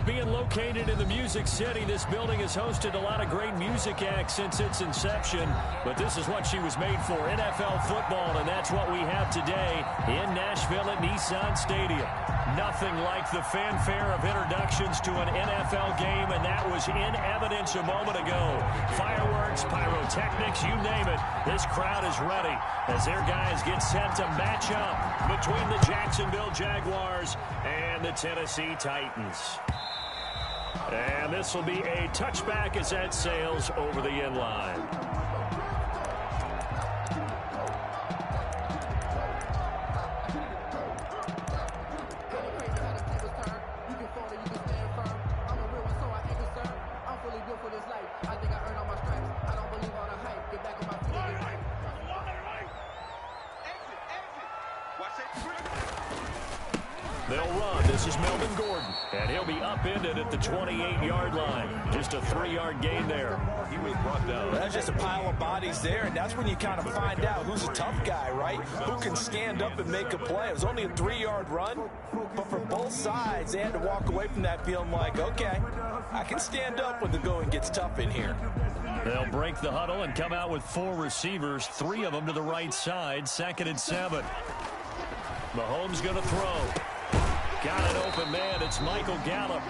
being located in the Music City, this building has hosted a lot of great music acts since its inception. But this is what she was made for, NFL football, and that's what we have today in Nashville at Nissan Stadium. Nothing like the fanfare of introductions to an NFL game, and that was in evidence a moment ago. Fireworks, pyrotechnics, you name it. This crowd is ready as their guys get set to match up between the Jacksonville Jaguars and the Tennessee Titans. And this will be a touchback as that sails over the end line. They'll run. This is Melvin Gordon, and he'll be upended at the 28-yard line. Just a 3-yard gain there. He was brought down. That's just a pile of bodies there, and that's when you kind of find out who's a tough guy, right? Who can stand up and make a play. It was only a 3-yard run, but for both sides, they had to walk away from that feeling like, okay, I can stand up when the going gets tough in here. They'll break the huddle and come out with 4 receivers, 3 of them to the right side, 2nd and 7. Mahomes going to throw. Got an open man. It's Michael Gallup.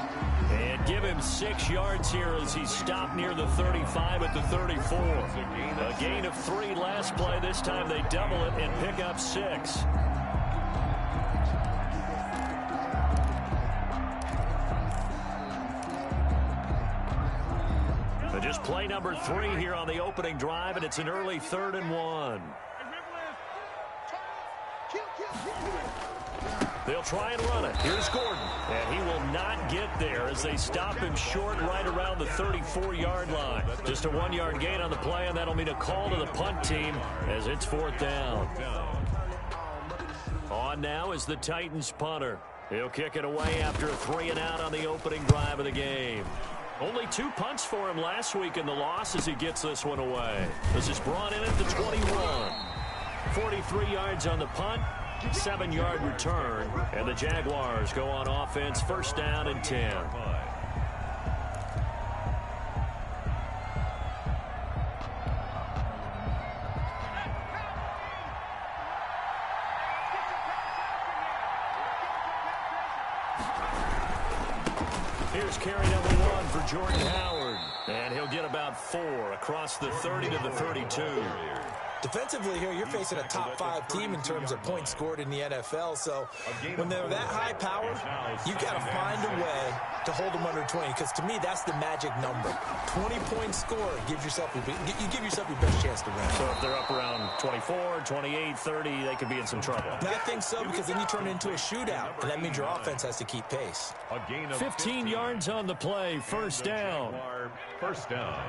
And give him 6 yards here as he's stopped near the 35 at the 34. A gain of 3 last play. This time they double it and pick up 6. And just play number 3 here on the opening drive, and it's an early 3rd and 1. They'll try and run it. Here's Gordon. And he will not get there as they stop him short right around the 34-yard line. Just a 1-yard gain on the play, and that'll mean a call to the punt team as it's 4th down. On now is the Titans punter. He'll kick it away after a 3 and out on the opening drive of the game. Only 2 punts for him last week in the loss as he gets this one away. This is brought in at the 21. 43 yards on the punt. 7-yard return, and the Jaguars go on offense, 1st down and 10. Here's carry number 1 for Jordan Howard, and he'll get about 4 across the 30 to the 32. Defensively here, you're facing a top 5 team in terms of points scored in the NFL. So when they're that high powered, you've got to find a way to hold them under 20. Because to me, that's the magic number. 20-point score gives yourself you give yourself your best chance to win. So if they're up around 24, 28, 30, they could be in some trouble. And I think so, because then you turn it into a shootout, and that means your offense has to keep pace. 15 yards on the play, 1st down. 1st down.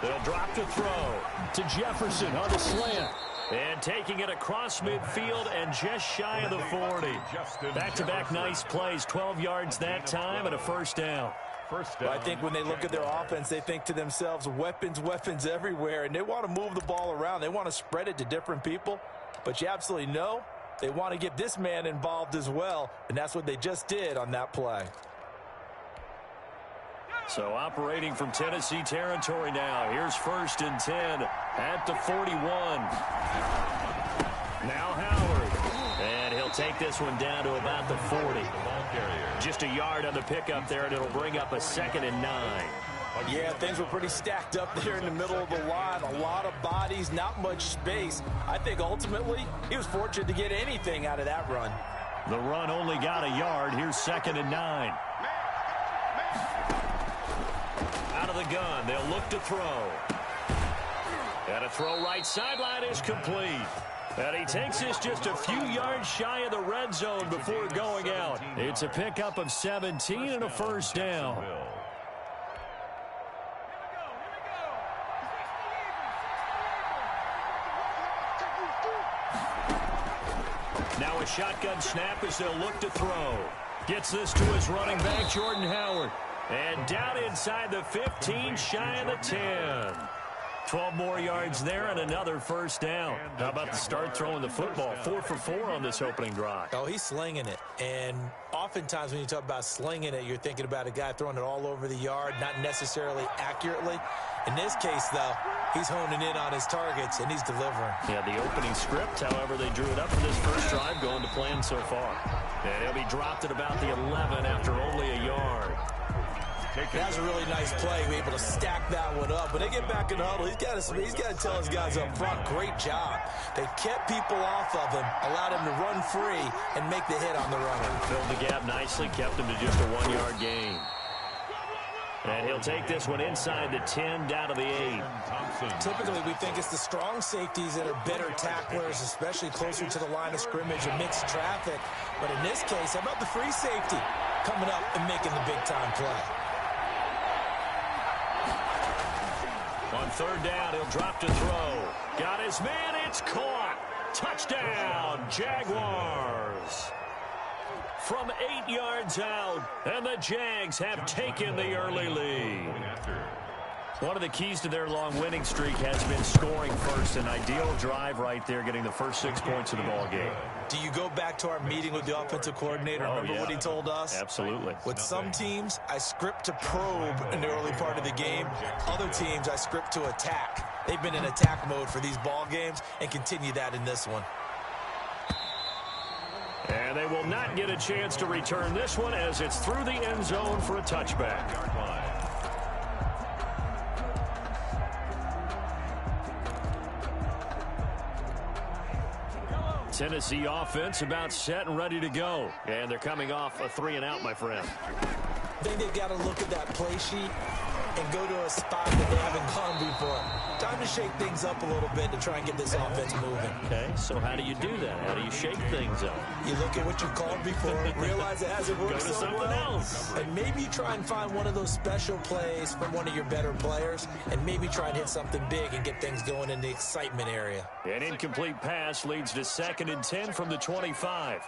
They'll drop to throw to Jefferson on the slant. And taking it across midfield and just shy of the 40. Back-to-back nice plays, 12 yards that time and a 1st down. Well, I think when they look at their offense, they think to themselves, weapons, weapons everywhere, and they want to move the ball around. They want to spread it to different people, but you absolutely know they want to get this man involved as well, and that's what they just did on that play. So operating from Tennessee territory now. Here's 1st and 10 at the 41. Now Howard. And he'll take this one down to about the 40. Just a yard on the pickup there, and it'll bring up a 2nd and 9. Yeah, things were pretty stacked up there in the middle of the line. A lot of bodies, not much space. I think ultimately he was fortunate to get anything out of that run. The run only got a yard. Here's 2nd and 9. Out of the gun, they'll look to throw. And a throw right sideline is complete. And he takes this just a few yards shy of the red zone before going out. It's a pickup of 17 and a 1st down. Now a shotgun snap as they'll look to throw. Gets this to his running back, Jordan Howard. And down inside the 15, shy of the 10. 12 more yards there and another first down. How about the start throwing the football? 4 for 4 on this opening drive. Oh, he's slinging it. And oftentimes when you talk about slinging it, you're thinking about a guy throwing it all over the yard, not necessarily accurately. In this case, though, he's honing in on his targets, and he's delivering. Yeah, the opening script, however, they drew it up for this first drive, going to plan so far. And he'll be dropped at about the 11 after only a yard. That was a really nice play. Be able to stack that one up. When they get back in the huddle, he's got to tell his guys up front, great job. They kept people off of him, allowed him to run free, and make the hit on the runner. Filled the gap nicely, kept him to just a 1-yard gain. And he'll take this one inside the 10, down to the 8. Typically, we think it's the strong safeties that are better tacklers, especially closer to the line of scrimmage and mixed traffic. But in this case, how about the free safety coming up and making the big-time play? On third down, he'll drop to throw. Got his man, it's caught. Touchdown, Jaguars. From 8 yards out, and the Jags have taken the early lead. One of the keys to their long winning streak has been scoring first. An ideal drive right there, getting the first 6 points of the ball game. Do you go back to our meeting with the offensive coordinator? Remember what he told us? Absolutely. With some teams, I script to probe in the early part of the game. Other teams, I script to attack. They've been in attack mode for these ball games and continue that in this one. And they will not get a chance to return this one as it's through the end zone for a touchback. Tennessee offense about set and ready to go. And they're coming off a 3-and-out, my friend. I think they've got to look at that play sheet and go to a spot that they haven't gone before. Time to shake things up a little bit to try and get this offense moving. Okay, so how do you do that? How do you shake things up? You look at what you've called before, realize it hasn't worked so something well, else. and maybe you try and find one of those special plays from one of your better players, and maybe try and hit something big and get things going in the excitement area. An incomplete pass leads to 2nd and 10 from the 25.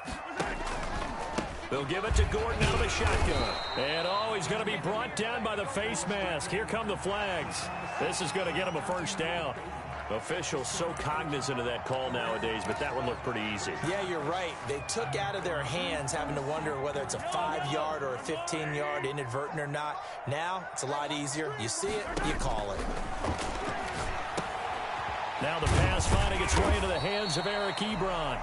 They'll give it to Gordon out of the shotgun. And, he's going to be brought down by the face mask. Here come the flags. This is going to get him a first down. Officials so cognizant of that call nowadays, but that one looked pretty easy. Yeah, you're right. They took out of their hands having to wonder whether it's a 5-yard or a 15-yard inadvertent or not. Now, it's a lot easier. You see it, you call it. Now the pass finding its way into the hands of Eric Ebron.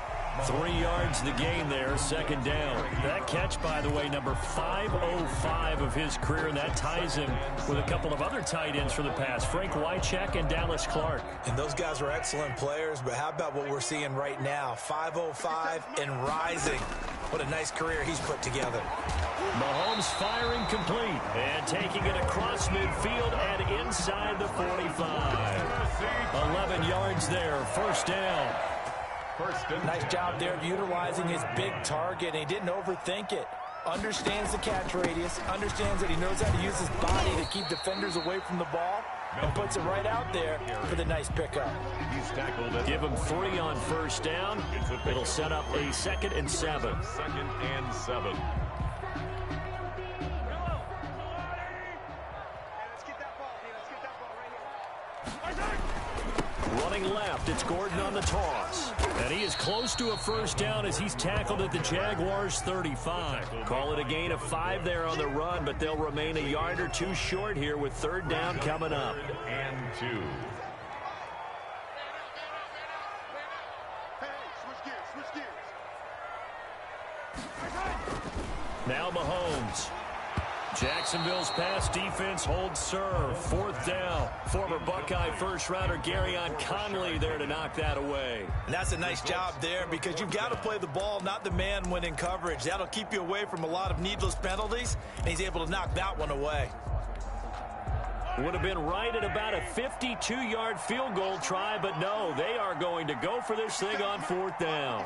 3 yards the gain there, 2nd down. That catch, by the way, number 505 of his career, and that ties him with a couple of other tight ends for the pass, Frank Wycheck and Dallas Clark. And those guys are excellent players, but how about what we're seeing right now? 505 and rising. What a nice career he's put together. Mahomes firing complete and taking it across midfield and inside the 45. 11 yards there, 1st down. Nice job there of utilizing his big target, and he didn't overthink it. Understands the catch radius, understands that he knows how to use his body to keep defenders away from the ball, and puts it right out there for the nice pickup. Give him 3 on 1st down. It'll set up a 2nd and 7. 2nd and 7. Running left, it's Gordon on the toss. And he is close to a first down as he's tackled at the Jaguars' 35. Call it a gain of 5 there on the run, but they'll remain a yard or 2 short here with 3rd down coming up. And 2. Now Mahomes. Jacksonville's pass defense holds serve. 4th down. Former Buckeye first-rounder Garyon Conley there to knock that away. And that's a nice job there because you've got to play the ball, not the man when in coverage. That'll keep you away from a lot of needless penalties, and he's able to knock that one away. Would have been right at about a 52-yard field goal try, but no, they are going to go for this thing on 4th down.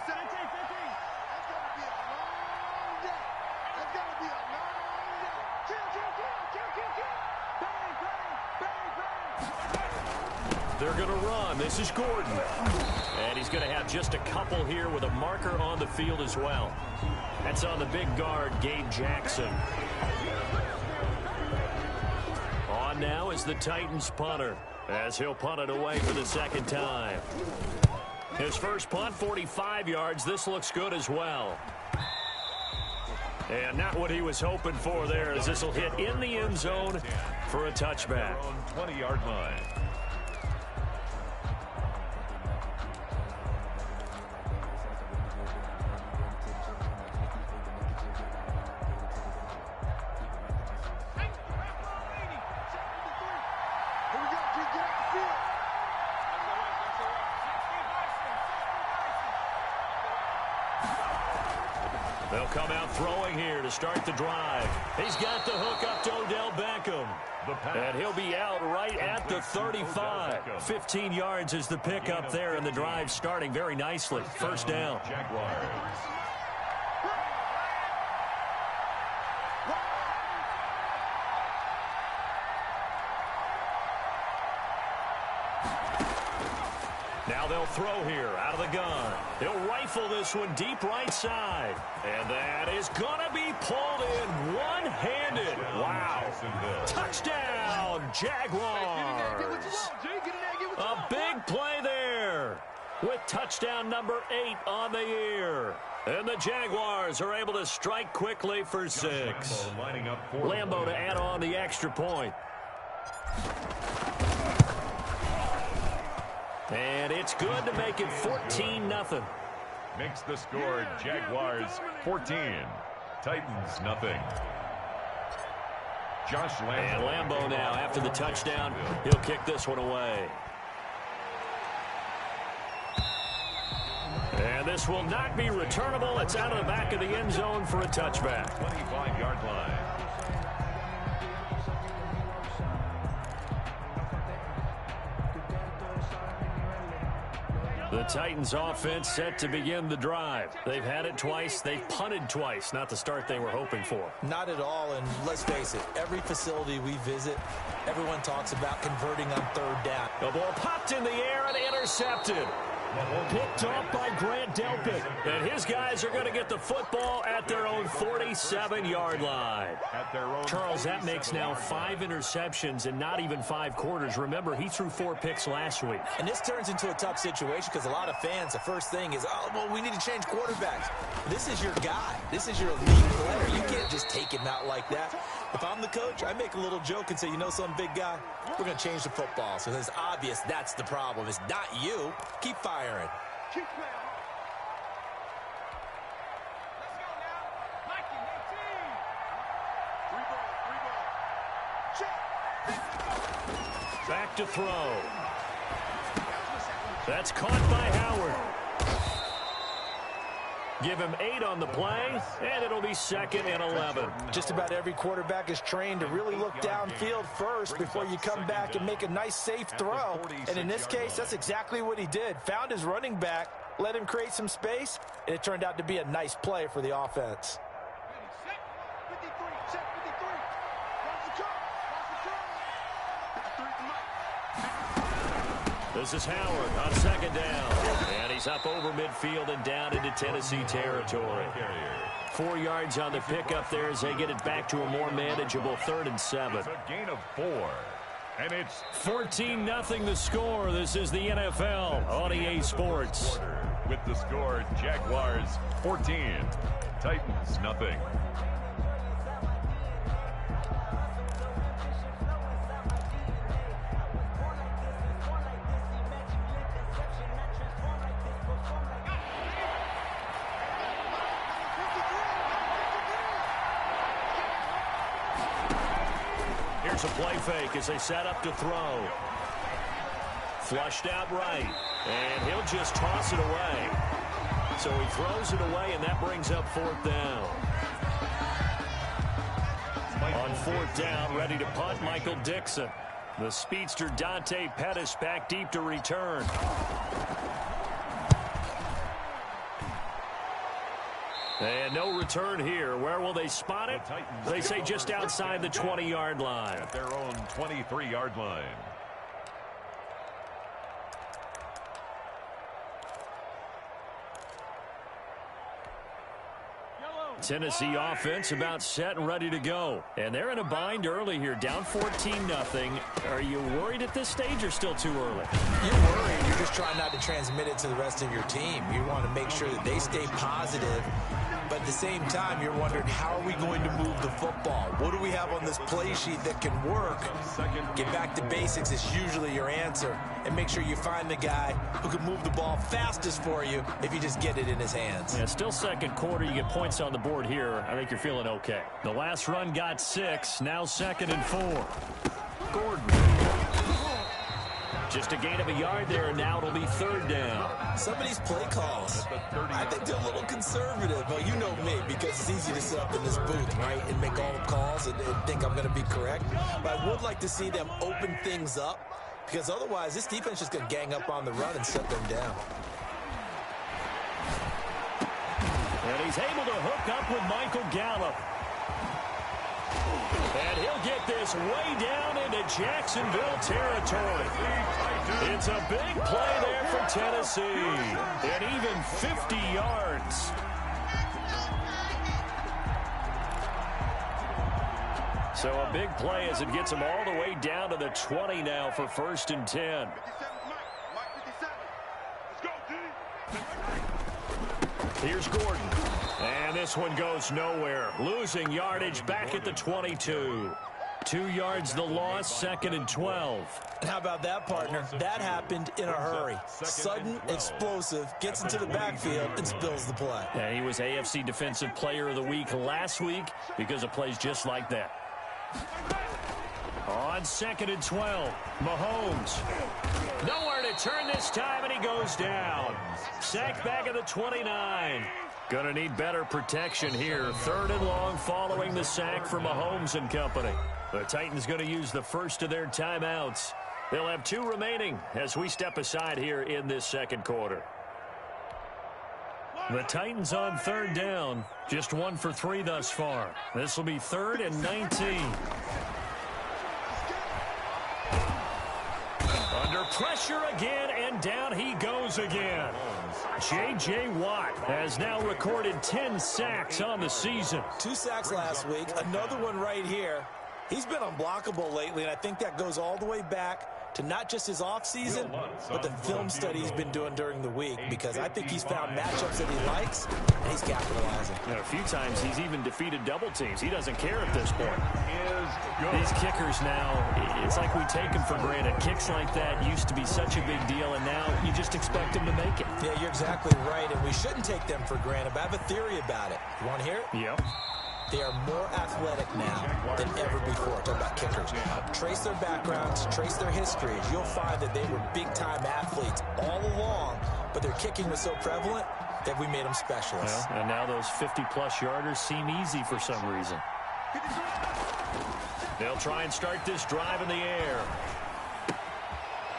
They're going to run. This is Gordon. And he's going to have just a couple here with a marker on the field as well. That's on the big guard, Gabe Jackson. On now is the Titans punter. as he'll punt it away for the second time. His first punt, 45 yards. This looks good as well. And not what he was hoping for there, as this will hit in the end zone for a touchback. 20-yard line. They'll come out throwing here to start the drive. He's got the hook up to Odell Beckham. And he'll be out right at the 35. 15 yards is the pickup there, and the drive starting very nicely. First down. Jaguars. Now they'll throw here out of the gun. He'll rifle this one deep right side. And that is going to be pulled in one-handed. Wow. Touchdown, Jaguars. A big play there with touchdown number 8 on the year. And the Jaguars are able to strike quickly for 6. Lambo to add on the extra point. And it's good to make it 14-0. Makes the score Jaguars 14. Titans nothing. Josh Lambo. And Lambo now after the touchdown. He'll kick this one away. And this will not be returnable. It's out of the back of the end zone for a touchback. 25-yard line. The Titans offense set to begin the drive. They've had it twice. They've punted twice. Not the start they were hoping for. Not at all, and let's face it, every facility we visit, everyone talks about converting on third down. The ball popped in the air and intercepted. Picked off by Grant Delpit. And his guys are going to get the football at their own 47-yard line. Charles, that makes now 5 interceptions in not even 5 quarters. Remember, he threw 4 picks last week. And this turns into a tough situation because a lot of fans, the first thing is, oh, well, we need to change quarterbacks. This is your guy. This is your elite player. You can't just take him out like that. If I'm the coach, I make a little joke and say, you know some big guy, we're going to change the football. So it's obvious that's the problem. It's not you. Keep firing. Keep playing. Let's go now. Mikey, 18. 3 ball. Check. Back to throw. That's caught by Howard. Give him 8 on the play, and it'll be 2nd and 11. Just about every quarterback is trained to really look downfield first before you come back and make a nice, safe throw. And in this case, that's exactly what he did. Found his running back, let him create some space, and it turned out to be a nice play for the offense. This is Howard on 2nd down. And he's up over midfield and down into Tennessee territory. 4 yards on the pickup there as they get it back to a more manageable 3rd and 7. It's a gain of 4. And it's 14-0 the score. This is the NFL on EA Sports. With the score, Jaguars 14. Titans nothing. Here's a play fake as they set up to throw. Flushed out right. And he'll just toss it away. So he throws it away, and that brings up 4th down. On 4th down, ready to punt, Michael Dixon. The speedster Dante Pettis back deep to return. And no return here. Where will they spot it? They say just outside the 20-yard line. At their own 23-yard line. Yellow. Tennessee offense about set and ready to go. And they're in a bind early here, down 14-0. Are you worried at this stage or still too early? You're worried. You're just trying not to transmit it to the rest of your team. You want to make sure that they stay positive. But at the same time, you're wondering, how are we going to move the football? What do we have on this play sheet that can work? Get back to basics is usually your answer. And make sure you find the guy who can move the ball fastest for you if you just get it in his hands. Yeah, still second quarter. You get points on the board here. I think you're feeling okay. The last run got 6. Now 2nd and 4. Gordon. Just a gain of a yard there. Now it'll be 3rd down. Some of these play calls, I think they're a little conservative. Well, you know me, because it's easy to sit up in this booth, right, and make all the calls and think I'm going to be correct. But I would like to see them open things up, because otherwise this defense is going to gang up on the run and shut them down. And he's able to hook up with Michael Gallup. And he'll get this way down into Jacksonville territory. It's a big play there for Tennessee. And even 50 yards. So a big play as it gets them all the way down to the 20 now for 1st and 10. Here's Gordon. And this one goes nowhere. Losing yardage back at the 22. 2 yards the loss, 2nd and 12. And how about that, partner? That happened in a hurry. Sudden, explosive, gets into the backfield and spills the play. And he was AFC Defensive Player of the Week last week because of plays just like that. On 2nd and 12, Mahomes. Nowhere to turn this time, and he goes down. Sacked back at the 29. Gonna need better protection here. 3rd and long following the sack for Mahomes and company. The Titans going to use the first of their timeouts. They'll have 2 remaining as we step aside here in this 2nd quarter. The Titans on 3rd down. Just 1 for 3 thus far. This will be 3rd and 19. Under pressure again, and down he goes again. J.J. Watt has now recorded 10 sacks on the season. 2 sacks last week, another one right here. He's been unblockable lately, and I think that goes all the way back to not just his offseason, but the film study he's been doing during the week, because I think he's found matchups that he likes, and he's capitalizing. You know, a few times he's even defeated double teams. He doesn't care at this point. These kickers now, it's like we take them for granted. Kicks like that used to be such a big deal, and now you just expect them to make it. Yeah, you're exactly right, and we shouldn't take them for granted, but I have a theory about it. You want to hear it? Yep. They are more athletic now than ever before. Talk about kickers. Trace their backgrounds, trace their histories. You'll find that they were big-time athletes all along, but their kicking was so prevalent that we made them specialists. Well, and now those 50-plus yarders seem easy for some reason. They'll try and start this drive in the air.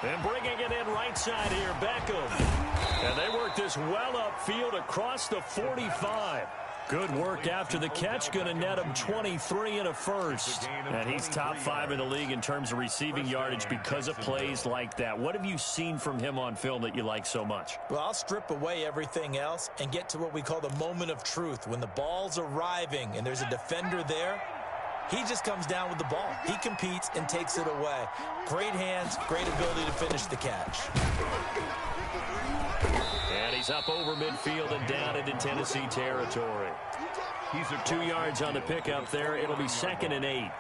And bringing it in right side here, Beckham. And they work this well upfield across the 45. Good work after the catch. Going to net him 23 and a first. And he's top 5 in the league in terms of receiving yardage because of plays like that. What have you seen from him on film that you like so much? Well, I'll strip away everything else and get to what we call the moment of truth. When the ball's arriving and there's a defender there, he just comes down with the ball. He competes and takes it away. Great hands, great ability to finish the catch. And he's up over midfield and down into Tennessee territory. He's 2 yards on the pickup there. It'll be 2nd and 8.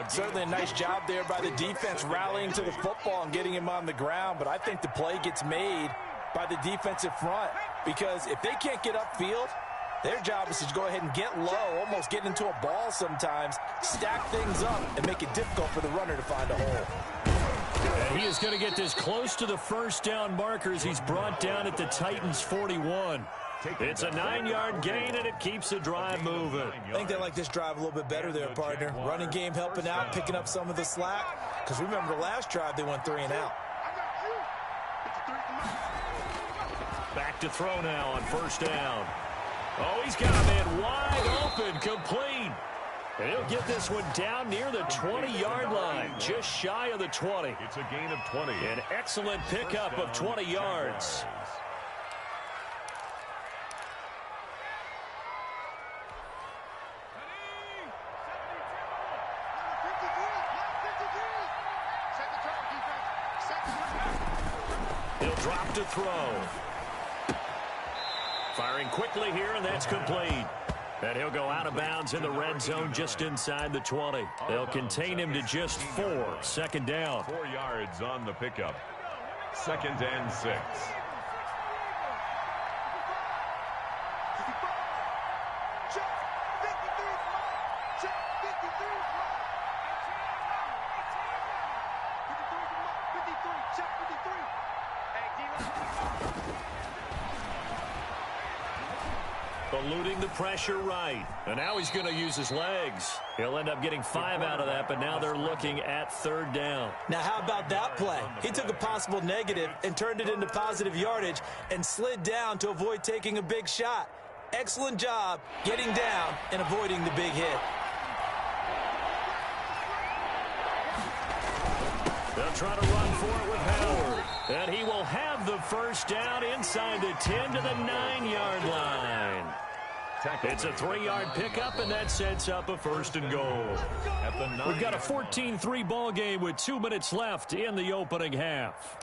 Certainly a nice job there by the defense rallying to the football and getting him on the ground, but I think the play gets made by the defensive front, because if they can't get upfield, their job is to go ahead and get low, almost get into a ball sometimes, stack things up, and make it difficult for the runner to find a hole. And he is going to get this close to the first down markers. He's brought down at the Titans 41. It's a 9-yard gain, and it keeps the drive moving. I think they like this drive a little bit better there, partner. Running game helping out, picking up some of the slack. Because remember, the last drive, they went 3 and out. Back to throw now on first down. Oh, he's got a man wide open, complete. And he'll get this one down near the 20-yard line, just shy of the 20. It's a gain of 20. An excellent pickup of 20 yards. He'll drop to throw. Firing quickly here, and that's complete. And he'll go out of bounds in the red zone just inside the 20. They'll contain him to just 4. Second down. 4 yards on the pickup. 2nd and 6. Eluding the pressure right. And now he's going to use his legs. He'll end up getting 5 out of that, but now they're looking at 3rd down. Now, how about that play? He took a possible negative and turned it into positive yardage and slid down to avoid taking a big shot. Excellent job getting down and avoiding the big hit. They'll try to run for it with Howard. And he will have the first down inside the 10 to the 9-yard line. It's a 3-yard pickup, and that sets up a 1st and goal. We've got a 14-3 ball game with 2 minutes left in the opening half.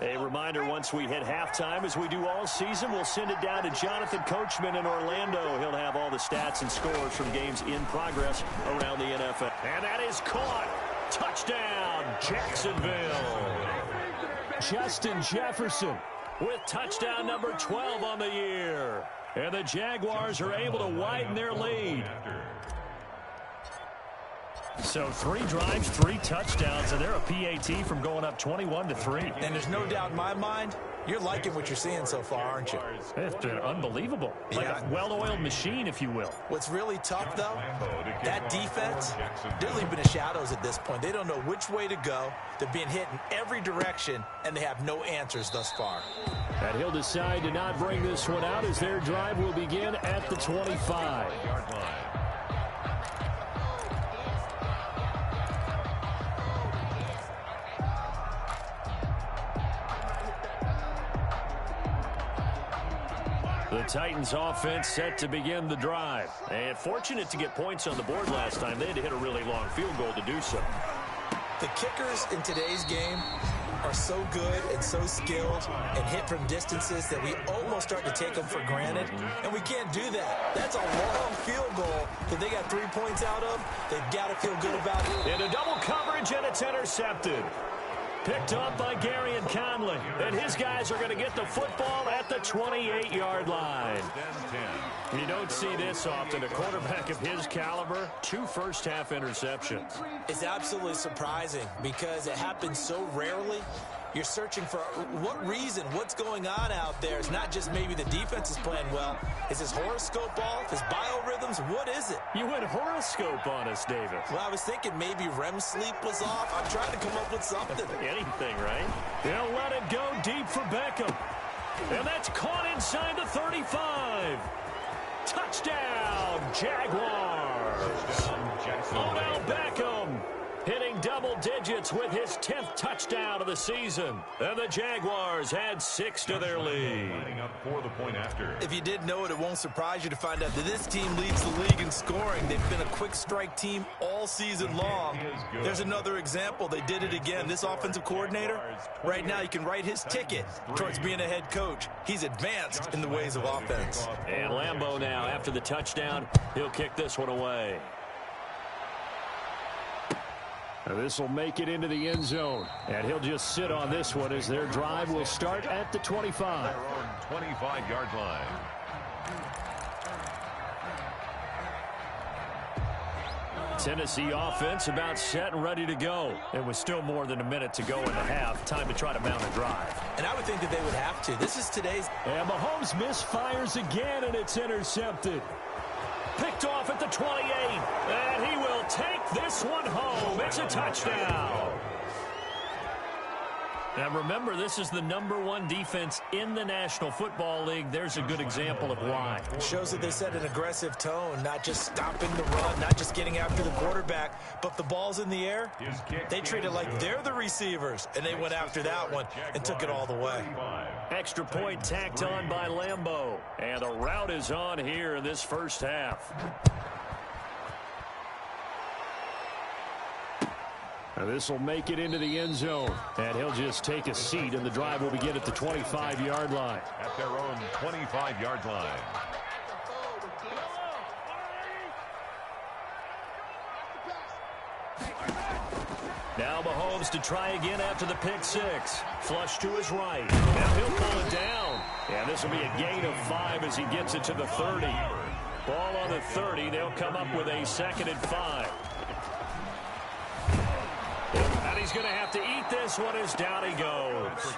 A reminder, once we hit halftime, as we do all season, we'll send it down to Jonathan Coachman in Orlando. He'll have all the stats and scores from games in progress around the NFL. And that is caught. Touchdown, Jacksonville. Justin Jefferson with touchdown number 12 on the year. And the Jaguars are able to widen their lead. So 3 drives, 3 touchdowns, and they're a PAT from going up 21-3. And there's no doubt in my mind, you're liking what you're seeing so far, aren't you? It's been unbelievable. Like a well-oiled machine, if you will. What's really tough, though, that defense, they're leaping the shadows at this point. They don't know which way to go. They're being hit in every direction, and they have no answers thus far. And he'll decide to not bring this one out as their drive will begin at the 25-yard line. The Titans offense set to begin the drive. And fortunate to get points on the board last time. They had to hit a really long field goal to do so. The kickers in today's game are so good and so skilled and hit from distances that we almost start to take them for granted. And we can't do that. That's a long field goal that they got 3 points out of. They've got to feel good about it. Into double coverage, and it's intercepted. Picked up by Gary and Conley. And his guys are going to get the football at the 28-yard line. You don't see this often. A quarterback of his caliber, 2 first-half interceptions. It's absolutely surprising because it happens so rarely. You're searching for what reason, what's going on out there. It's not just maybe the defense is playing well. Is his horoscope off? His biorhythms? What is it? You went horoscope on us, David. Well, I was thinking maybe REM sleep was off. I'm trying to come up with something. Anything, right? They'll let it go deep for Beckham. And that's caught inside the 35. Touchdown, Jaguars. Odell Beckham hitting double digits with his 10th touchdown of the season. And the Jaguars add 6 to their lead. For the point after. If you did know it, it won't surprise you to find out that this team leads the league in scoring. They've been a quick strike team all season long. There's another example. They did it again. This offensive coordinator, right now you can write his ticket towards being a head coach. He's advanced in the ways of offense. And Lambeau now, after the touchdown, he'll kick this one away. This will make it into the end zone. And he'll just sit on this one as their drive will start at the 25. 25-yard line. Tennessee offense about set and ready to go. It was still more than a minute to go in the half. Time to try to mount a drive. And I would think that they would have to. This is today's. And Mahomes misfires again, and it's intercepted. Picked off at the 28, and he will take this one home. It's a touchdown. And remember, this is the #1 defense in the National Football League. There's a good example of why. It shows that they set an aggressive tone, not just stopping the run, not just getting after the quarterback, but the ball's in the air. They treat it like they're the receivers, and they went after that one and took it all the way. Extra point tacked on by Lambeau. And the route is on here in this first half. This will make it into the end zone. And he'll just take a seat, and the drive will begin at the 25-yard line. At their own 25-yard line. Now Mahomes to try again after the pick six. Flush to his right. Now he'll pull it down. And this will be a gain of 5 as he gets it to the 30. Ball on the 30. They'll come up with a 2nd and 5. And he's going to have to eat this one as down he goes.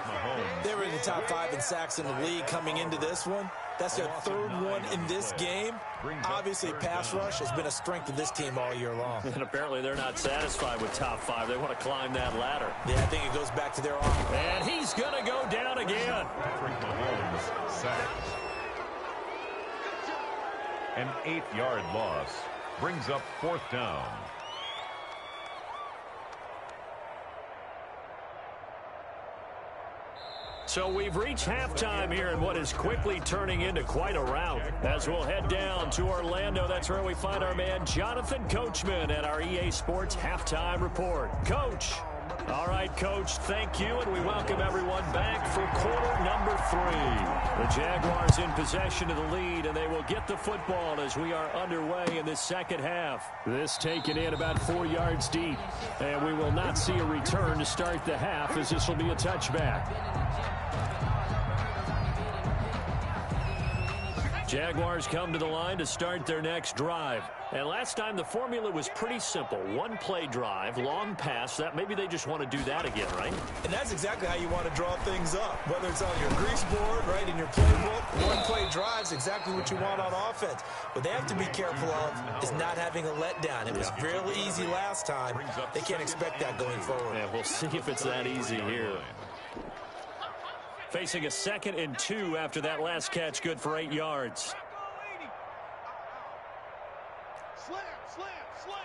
They were in the top 5 in sacks in the league coming into this one. That's their 3rd one in this game. Obviously, pass rush has been a strength of this team all year long. And apparently they're not satisfied with top 5. They want to climb that ladder. Yeah, I think it goes back to their arm. And he's going to go down again. Patrick Mahomes sacked. An 8-yard loss brings up 4th down. So we've reached halftime here in what is quickly turning into quite a rout. As we'll head down to Orlando, that's where we find our man Jonathan Coachman at our EA Sports Halftime Report. Coach. All right, Coach, thank you, and we welcome everyone back for quarter number 3. The Jaguars in possession of the lead, and they will get the football as we are underway in this second half. This taken in about 4 yards deep, and we will not see a return to start the half as this will be a touchback. Jaguars come to the line to start their next drive. And last time the formula was pretty simple. 1-play drive, long pass. That maybe they just want to do that again, right? And that's exactly how you want to draw things up. Whether it's on your grease board, right, in your playbook, 1-play drive's exactly what you want on offense. What they have to be careful of is not having a letdown. It was real easy last time. They can't expect that going forward. Yeah, we'll see if it's that easy here. Facing a 2nd and 2 after that last catch, good for 8 yards. Slam, slam, slam.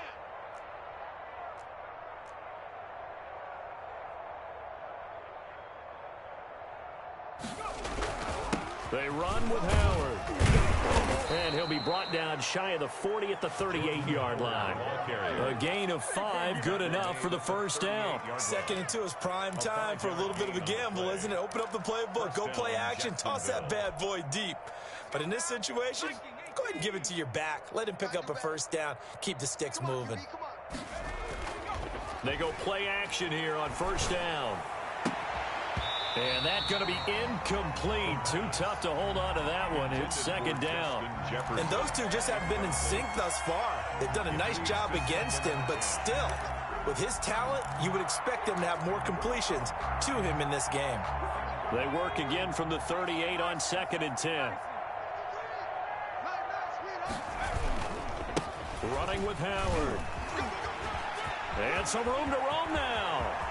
They run with Howard. And he'll be brought down shy of the 40 at the 38-yard line. A gain of 5, good enough for the first down. 2nd and 2 is prime time for a little bit of a gamble, isn't it? Open up the playbook, go play action, toss that bad boy deep. But in this situation, go ahead and give it to your back. Let him pick up a first down. Keep the sticks moving. They go play action here on first down. And that's going to be incomplete. Too tough to hold on to that one. It's 2nd down. And those two just haven't been in sync thus far. They've done a nice job against him, but still, with his talent, you would expect them to have more completions to him in this game. They work again from the 38 on 2nd and 10. Running with Howard. And some room to roam now.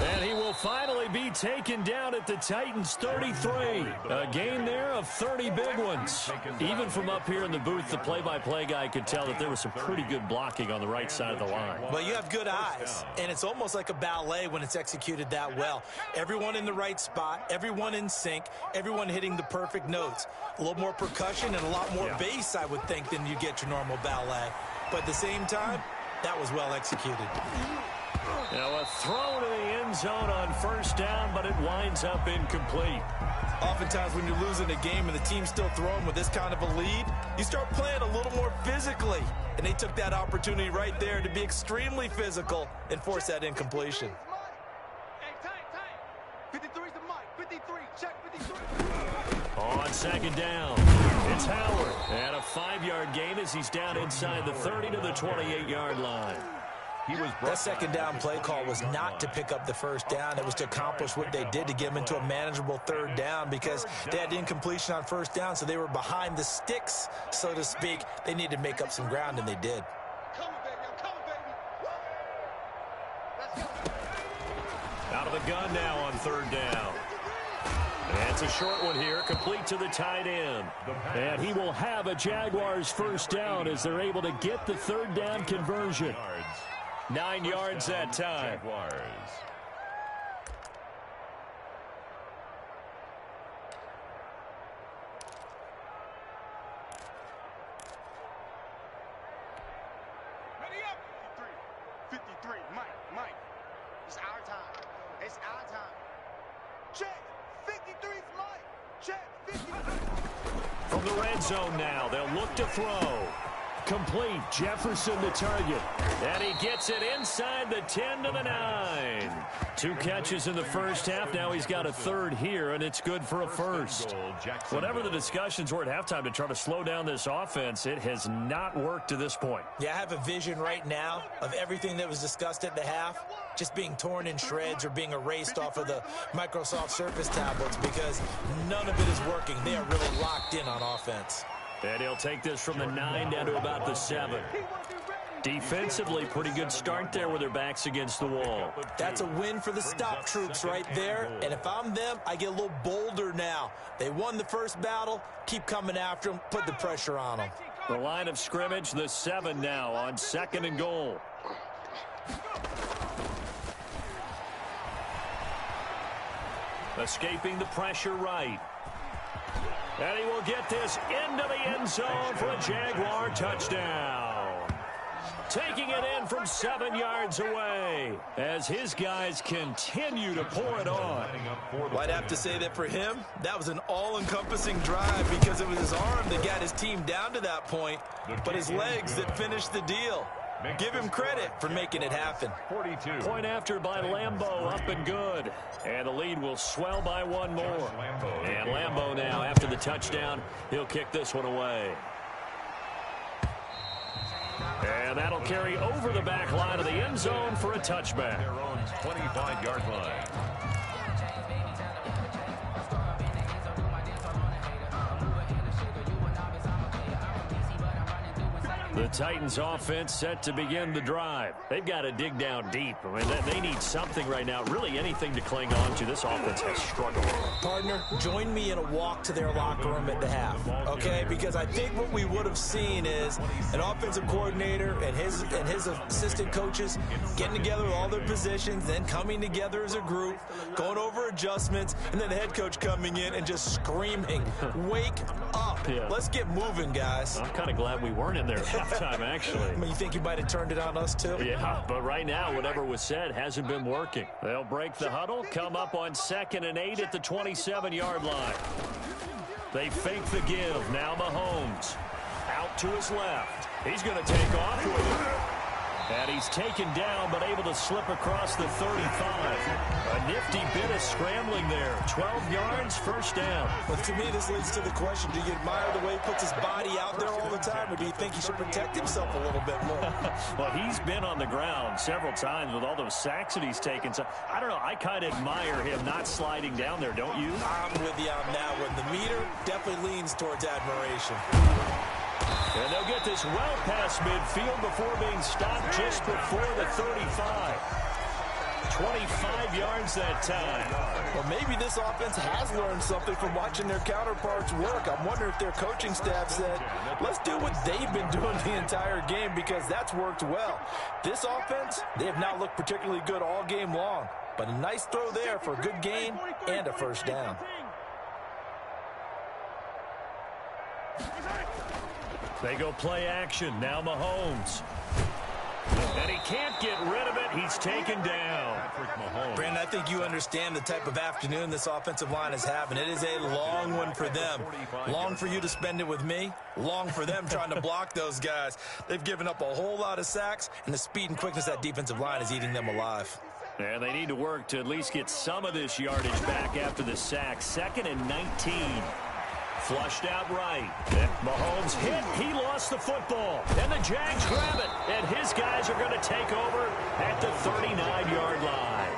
And he will finally be taken down at the Titans' 33. A gain there of 30 big ones. Even from up here in the booth, the play-by-play guy could tell that there was some pretty good blocking on the right side of the line. Well, you have good eyes, and it's almost like a ballet when it's executed that well. Everyone in the right spot, everyone in sync, everyone hitting the perfect notes. A little more percussion and a lot more bass, I would think, than you get your normal ballet. But at the same time, that was well executed. Now a throw to the end zone on first down, but it winds up incomplete. Oftentimes when you're losing a game and the team's still throwing with this kind of a lead, you start playing a little more physically. And they took that opportunity right there to be extremely physical and force that incompletion. Hey, time. 53's the mic. 53, check 53. On 2nd down, it's Howard. And a 5-yard gain as he's down inside the 30 to the 28-yard line. That 2nd down play call was not to pick up the first down. It was to accomplish what they did to get them into a manageable 3rd down because they had incompletion on first down, so they were behind the sticks, so to speak. They needed to make up some ground, and they did. Come on, baby. I'm coming, baby. Woo! Let's go. Out of the the gun now on third down. And it's a short one here, complete to the tight end. And he will have a Jaguars first down as they're able to get the third down conversion. 9 yards that time. Jaguars. Ready up. 53. Mike. It's our time. It's our time. Check. 53's Mike. Check. 53. From the red zone now, they'll look to throw. Complete. Jefferson the target. And he gets it inside the 10 to the 9. 2 catches in the first half. Now he's got a third here, and it's good for a first. Whatever the discussions were at halftime to try to slow down this offense, it has not worked to this point. Yeah, I have a vision right now of everything that was discussed at the half just being torn in shreds or being erased off of the Microsoft Surface tablets because none of it is working. They are really locked in on offense. And he'll take this from the 9 down to about the 7. Defensively, pretty good start there with their backs against the wall. That's a win for the stop troops right there. And if I'm them, I get a little bolder now. They won the first battle. Keep coming after them. Put the pressure on them. The line of scrimmage, the 7 now on 2nd and goal. Escaping the pressure right. And he will get this into the end zone for a Jaguar touchdown. Taking it in from 7 yards away as his guys continue to pour it on. Well, I'd have to say that for him, that was an all-encompassing drive because it was his arm that got his team down to that point, but his legs that finished the deal. Give him credit for making it happen. 42. Point after by Lambeau, up and good. And the lead will swell by 1 more. And Lambeau now, after the touchdown, he'll kick this one away. And that'll carry over the back line of the end zone for a touchback. Their own 25-yard line. The Titans offense set to begin the drive. They've got to dig down deep. I mean, they need something right now, really anything to cling on to. This offense has struggled. Partner, join me in a walk to their locker room at the half, okay? Because I think what we would have seen is an offensive coordinator and his assistant coaches getting together with all their positions, then coming together as a group, going over adjustments, and then the head coach coming in and just screaming, wake up. Yeah. Let's get moving, guys. I'm kind of glad we weren't in there at halftime, actually. I mean, you think you might have turned it on us, too? Yeah, but right now, whatever was said hasn't been working. They'll break the huddle, come up on 2nd and 8 at the 27-yard line. They fake the give. Now Mahomes out to his left. He's going to take off with it. And he's taken down, but able to slip across the 35. A nifty bit of scrambling there. 12 yards, first down. But to me, this leads to the question, do you admire the way he puts his body out there all the time, or do you think he should protect himself a little bit more? Well, he's been on the ground several times with all those sacks that he's taken. So, I don't know, I kind of admire him not sliding down there, don't you? I'm with you on that one. The meter definitely leans towards admiration. And they'll get this well past midfield before being stopped just before the 35. 25 yards that time. Well, maybe this offense has learned something from watching their counterparts work. I'm wondering if their coaching staff said, let's do what they've been doing the entire game because that's worked well. This offense, they have not looked particularly good all game long. But a nice throw there for a good gain and a first down. They go play action. Now Mahomes. And he can't get rid of it. He's taken down. Brandon, I think you understand the type of afternoon this offensive line is having. It is a long one for them. Long for you to spend it with me. Long for them trying to block those guys. They've given up a whole lot of sacks, and the speed and quickness of that defensive line is eating them alive. And they need to work to at least get some of this yardage back after the sack. 2nd and 19. Flushed out right. And Mahomes hit. He lost the football. And the Jags grab it. And his guys are going to take over at the 39-yard line.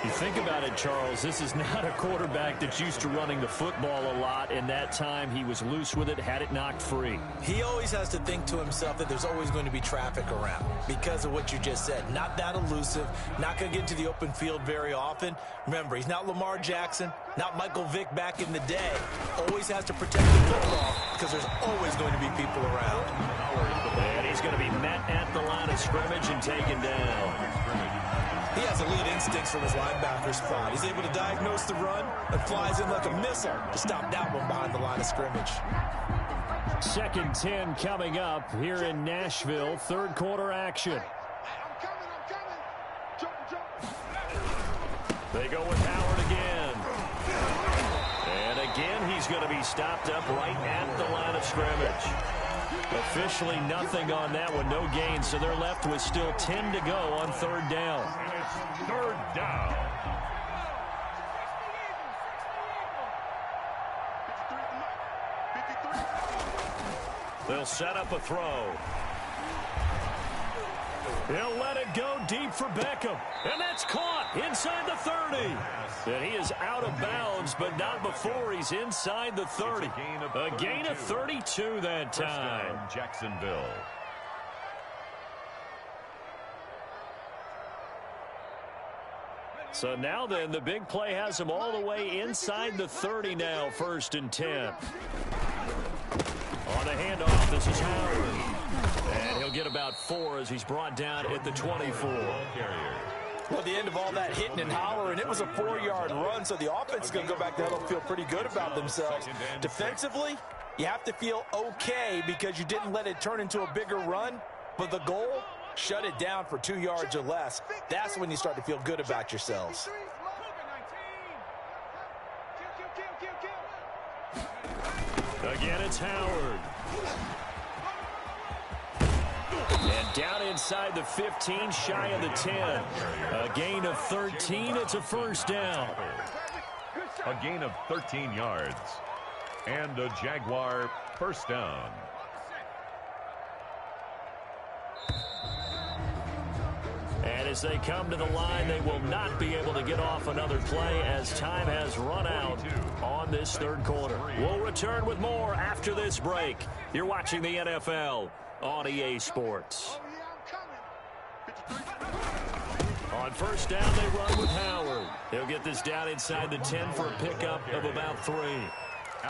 You think about it, Charles, this is not a quarterback that's used to running the football a lot, and that time he was loose with it, had it knocked free. He always has to think to himself that there's always going to be traffic around because of what you just said. Not that elusive, not going to get into the open field very often. Remember, he's not Lamar Jackson, not Michael Vick back in the day. Always has to protect the football because there's always going to be people around. And he's going to be met at the line of scrimmage and taken down. He has elite instincts from his linebacker spot. He's able to diagnose the run and flies in like a missile to stop that one behind the line of scrimmage. 2nd and 10 coming up here in Nashville. Third quarter action. I'm coming. Jump. They go with Howard again. And again, he's going to be stopped up right at the line of scrimmage. Officially nothing on that one, no gain, so they're left with still 10 to go on 3rd down. And it's 3rd down. 53. They'll set up a throw. He'll let it go deep for Beckham. And that's caught inside the 30. And he is out of bounds, but not before he's inside the 30. A gain of 32 that time. Jacksonville. So now then, the big play has him all the way inside the 30 now, 1st and 10. On the handoff, this is Howard. And he'll get about 4 as he's brought down at the 24. Well, at the end of all that hitting and hollering, it was a 4-yard run, so the offense is going to go back there and feel pretty good about themselves. Defensively, you have to feel okay because you didn't let it turn into a bigger run, but the goal, shut it down for 2 yards or less. That's when you start to feel good about yourselves. Again, it's Howard. And down inside the 15, shy of the 10. A gain of 13. It's a 1st down. A gain of 13 yards. And a Jaguar 1st down. And as they come to the line, they will not be able to get off another play as time has run out on this 3rd quarter. We'll return with more after this break. You're watching the NFL on EA Sports. On 1st down, they run with Howard. He'll get this down inside the 10 for a pickup of about 3.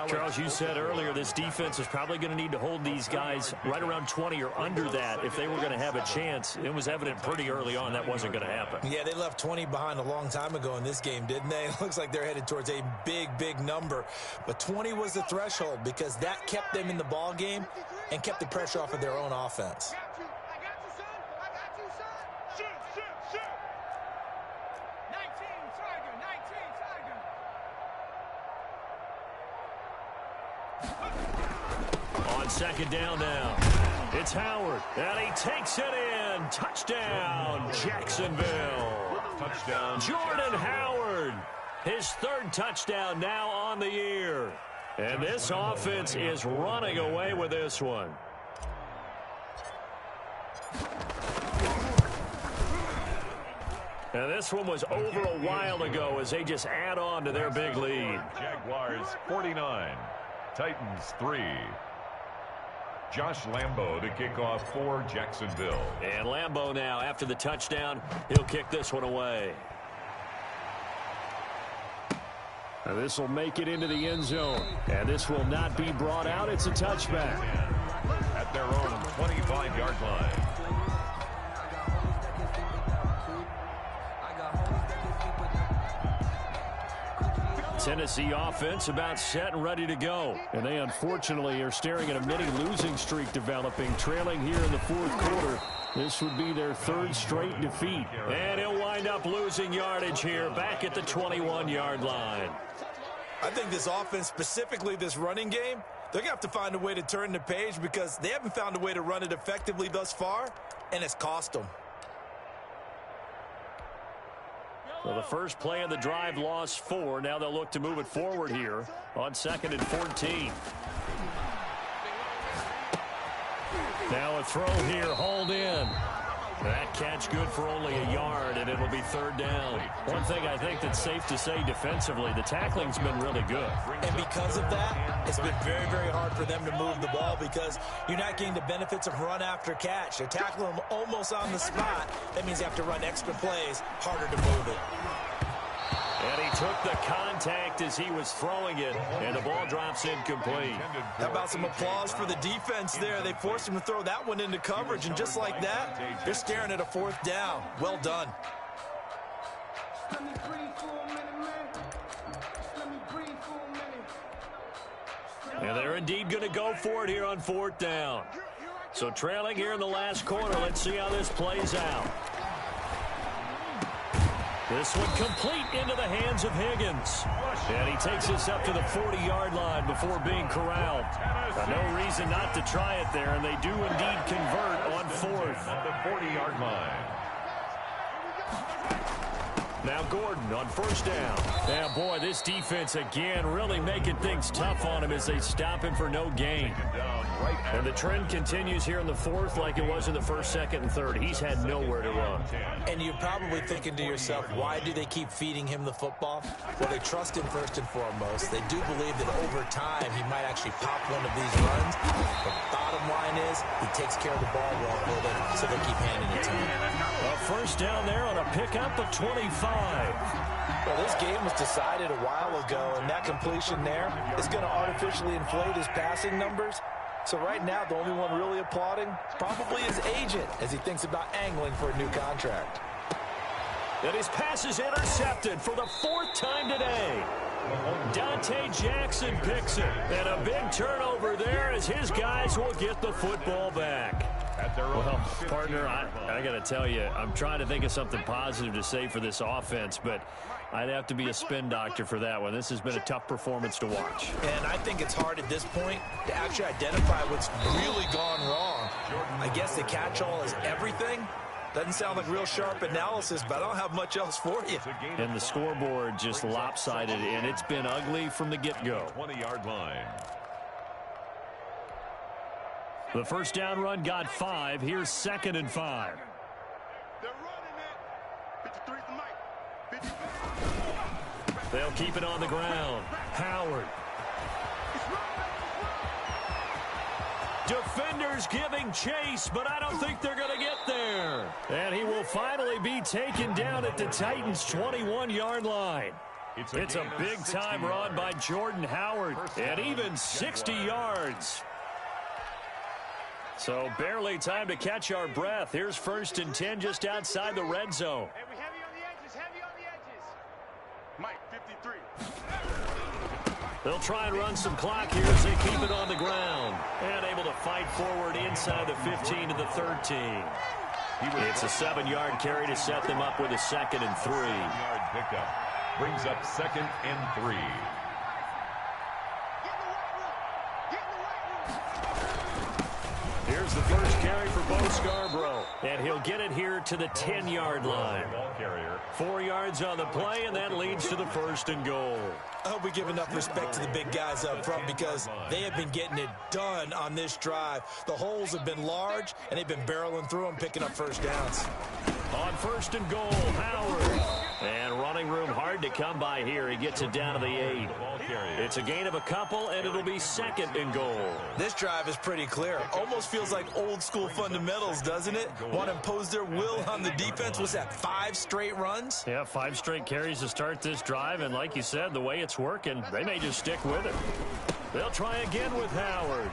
Charles, you said earlier this defense is probably going to need to hold these guys right around 20 or under that if they were going to have a chance. It was evident pretty early on that wasn't going to happen. Yeah, they left 20 behind a long time ago in this game, didn't they? It looks like they're headed towards a big number. But 20 was the threshold because that kept them in the ball game and kept the pressure off of their own offense. On 2nd down now, it's Howard, and he takes it in. Touchdown, Jacksonville. Touchdown. Jordan Howard, his 3rd touchdown now on the year. And this offense is running away with this one. And this one was over a while ago as they just add on to their big lead. Jaguars 49, Titans 3. Josh Lambo to kick off for Jacksonville. And Lambo now, after the touchdown, he'll kick this one away. And this will make it into the end zone. And this will not be brought out. It's a touchback. At their own 25-yard line. Tennessee offense about set and ready to go. And they unfortunately are staring at a mini losing streak developing, trailing here in the 4th quarter. This would be their 3rd straight defeat. And he'll wind up losing yardage here back at the 21-yard line. I think this offense, specifically this running game, they're going to have to find a way to turn the page because they haven't found a way to run it effectively thus far, and it's cost them. So the first play of the drive lost 4. Now they'll look to move it forward here on 2nd and 14. Now a throw here, hauled in. That catch good for only a yard, and it'll be third down. One thing I think that's safe to say defensively, the tackling's been really good. And because of that, it's been very, very hard for them to move the ball because you're not getting the benefits of run after catch. They're tackling them almost on the spot. That means you have to run extra plays, harder to move it. And he took the contact as he was throwing it, and the ball drops incomplete. How about some applause for the defense there? They forced him to throw that one into coverage, and just like that, they're staring at a fourth down. Well done. And they're indeed going to go for it here on fourth down. So trailing here in the last quarter, let's see how this plays out. This one complete into the hands of Higgins. And he takes this up to the 40-yard line before being corralled. No reason not to try it there, and they do indeed convert on fourth. At the 40-yard line. Now Gordon on first down. Yeah, boy, this defense again really making things tough on him as they stop him for no gain. And the trend continues here in the fourth like it was in the first, second, and third. He's had nowhere to run. And you're probably thinking to yourself, why do they keep feeding him the football? Well, they trust him first and foremost. They do believe that over time he might actually pop one of these runs. The bottom line is he takes care of the ball well for them, so they keep handing it to him. A first down there on a pickup of 25. Well, this game was decided a while ago, and that completion there is going to artificially inflate his passing numbers. So right now, the only one really applauding probably his agent as he thinks about angling for a new contract. And his pass is intercepted for the fourth time today. Dante Jackson picks it. And a big turnover there as his guys will get the football back. Well, partner, I got to tell you, I'm trying to think of something positive to say for this offense, but I'd have to be a spin doctor for that one. This has been a tough performance to watch. And I think it's hard at this point to actually identify what's really gone wrong. I guess the catch-all is everything. Doesn't sound like real sharp analysis, but I don't have much else for you. And the scoreboard just lopsided, and it's been ugly from the get-go. 20-yard line. The first down run got 5. Here's 2nd and 5. They're running it. 53's the mic. 53. They'll keep it on the ground. Howard. Defenders giving chase, but I don't think they're going to get there. And he will finally be taken down at the Titans' 21-yard line. It's a big-time run by Jordan Howard, and even 60 yards. So barely time to catch our breath. Here's 1st and 10 just outside the red zone. Hey, we heavy on the edges, heavy on the edges. Mike, 53. They'll try and run some clock here as they keep it on the ground. And able to fight forward inside the 15 to the 13. It's a 7-yard carry to set them up with a 2nd and 3. 7-yard pickup. Brings up 2nd and 3. Here's the first carry for Bo Scarborough. And he'll get it here to the 10-yard line. 4 yards on the play, and that leads to the 1st and goal. I hope we give enough respect to the big guys up front because they have been getting it done on this drive. The holes have been large, and they've been barreling through them, picking up first downs. On 1st and goal, Howard. And running room hard to come by here. He gets it down to the 8. It's a gain of a couple, and it'll be 2nd and goal. This drive is pretty clear. Almost feels like old school fundamentals, doesn't it? Want to impose their will on the defense. Was that 5 straight runs? Yeah, 5 straight carries to start this drive, and like you said, the way it's working, they may just stick with it. They'll try again with Howard.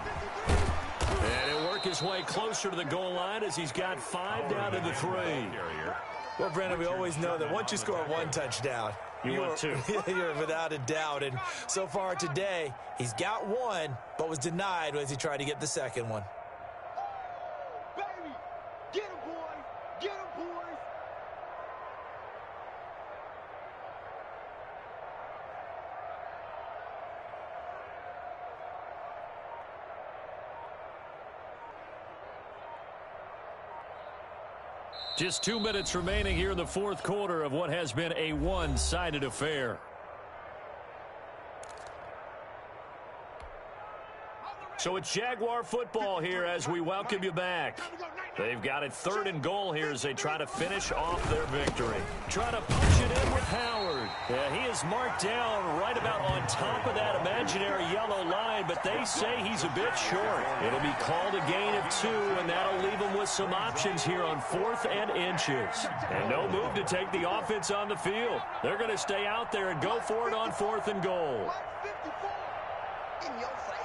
And he'll work his way closer to the goal line as he's got 5 down to the 3. Well, Brandon, we always know that once you score 1 touchdown, you're 2. You're without a doubt. And so far today, he's got 1, but was denied as he tried to get the 2nd one. Baby, get him, boys. Get him, boys. Just 2 minutes remaining here in the 4th quarter of what has been a one-sided affair. So it's Jaguar football here as we welcome you back. They've got it 3rd and goal here as they try to finish off their victory. Try to punch it in with Howard. Yeah, he is marked down right about on top of that imaginary yellow line, but they say he's a bit short. It'll be called a gain of 2, and that'll leave them with some options here on 4th and inches. And no move to take the offense on the field. They're going to stay out there and go for it on 4th and goal. In your face.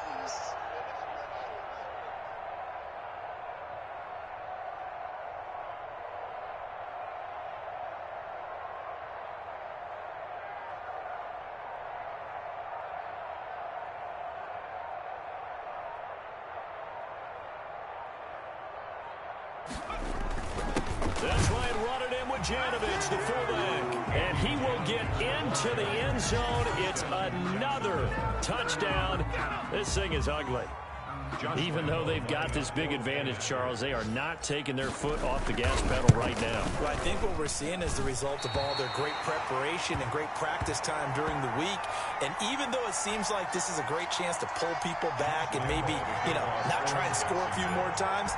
That's right, run it in with Janovich, the fullback. And he will get into the end zone. It's another touchdown. This thing is ugly. Even though they've got this big advantage, Charles, they are not taking their foot off the gas pedal right now. Well, I think what we're seeing is the result of all their great preparation and great practice time during the week. And even though it seems like this is a great chance to pull people back and maybe, not try and score a few more times,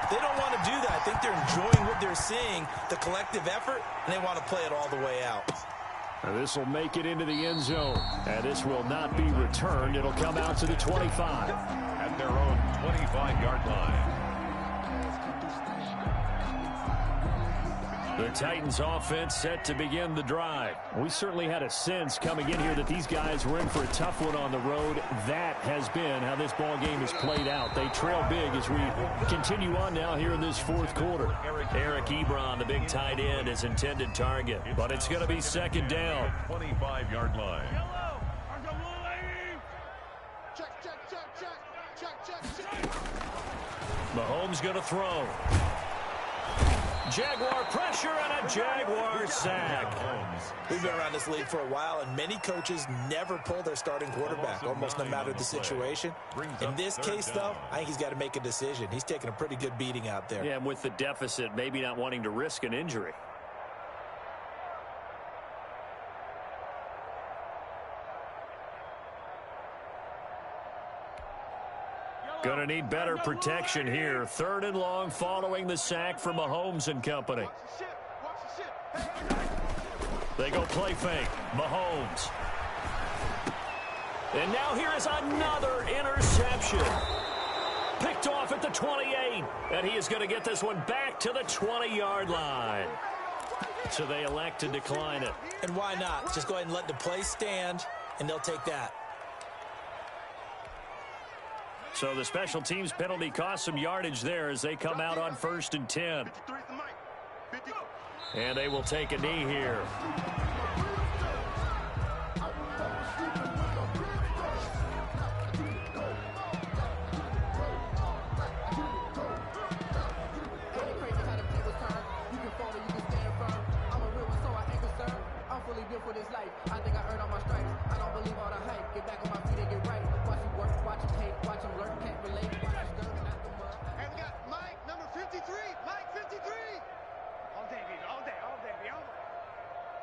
they don't want to do that. I think they're enjoying what they're seeing, the collective effort, and they want to play it all the way out. Now this will make it into the end zone. And this will not be returned. It'll come out to the 25. At their own 25-yard line. The Titans offense set to begin the drive. We certainly had a sense coming in here that these guys were in for a tough one on the road. That has been how this ball game has played out. They trail big as we continue on now here in this 4th quarter. Eric Ebron, the big tight end, is intended target. But it's going to be 2nd down. 25-yard line. Mahomes going to throw. Jaguar pressure and a Jaguar sack. We've been around this league for a while, and many coaches never pull their starting quarterback, almost no matter the situation. In this case, though, I think he's got to make a decision. He's taking a pretty good beating out there. Yeah, and with the deficit, maybe not wanting to risk an injury. Going to need better protection here. 3rd and long following the sack from Mahomes and company. They go play fake. Mahomes. And now here is another interception. Picked off at the 28. And he is going to get this one back to the 20-yard line. So they elect to decline it. And why not? Just go ahead and let the play stand, and they'll take that. So the special teams penalty cost some yardage there as they come out on 1st and 10. And they will take a knee here.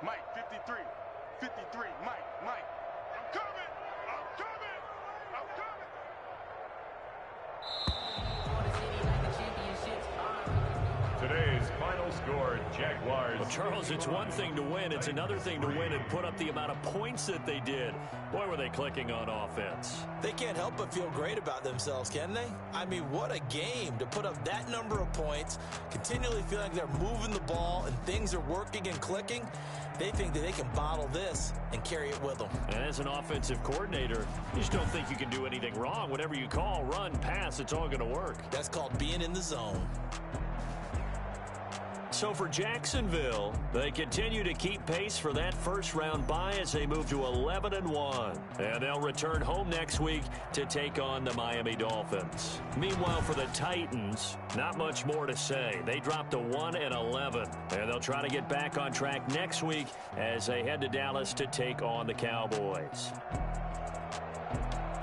Mike, 53, Mike, I'm coming, I'm coming. Today's final score, Jaguars. Well, Charles, it's one thing to win. It's another thing to win and put up the amount of points that they did. Boy, were they clicking on offense. They can't help but feel great about themselves, can they? I mean, what a game to put up that number of points, continually feel like they're moving the ball and things are working and clicking. They think that they can bottle this and carry it with them. And as an offensive coordinator, you just don't think you can do anything wrong. Whatever you call, run, pass, it's all going to work. That's called being in the zone. So for Jacksonville, they continue to keep pace for that first-round bye as they move to 11-1. And they'll return home next week to take on the Miami Dolphins. Meanwhile, for the Titans, not much more to say. They dropped to 1-11, and they'll try to get back on track next week as they head to Dallas to take on the Cowboys.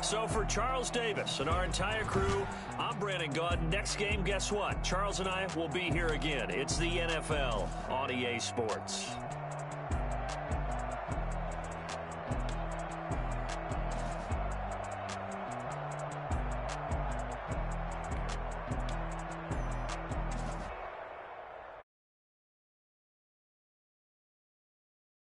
So for Charles Davis and our entire crew, I'm Brandon Gaudin. Next game, guess what? Charles and I will be here again. It's the NFL on EA Sports.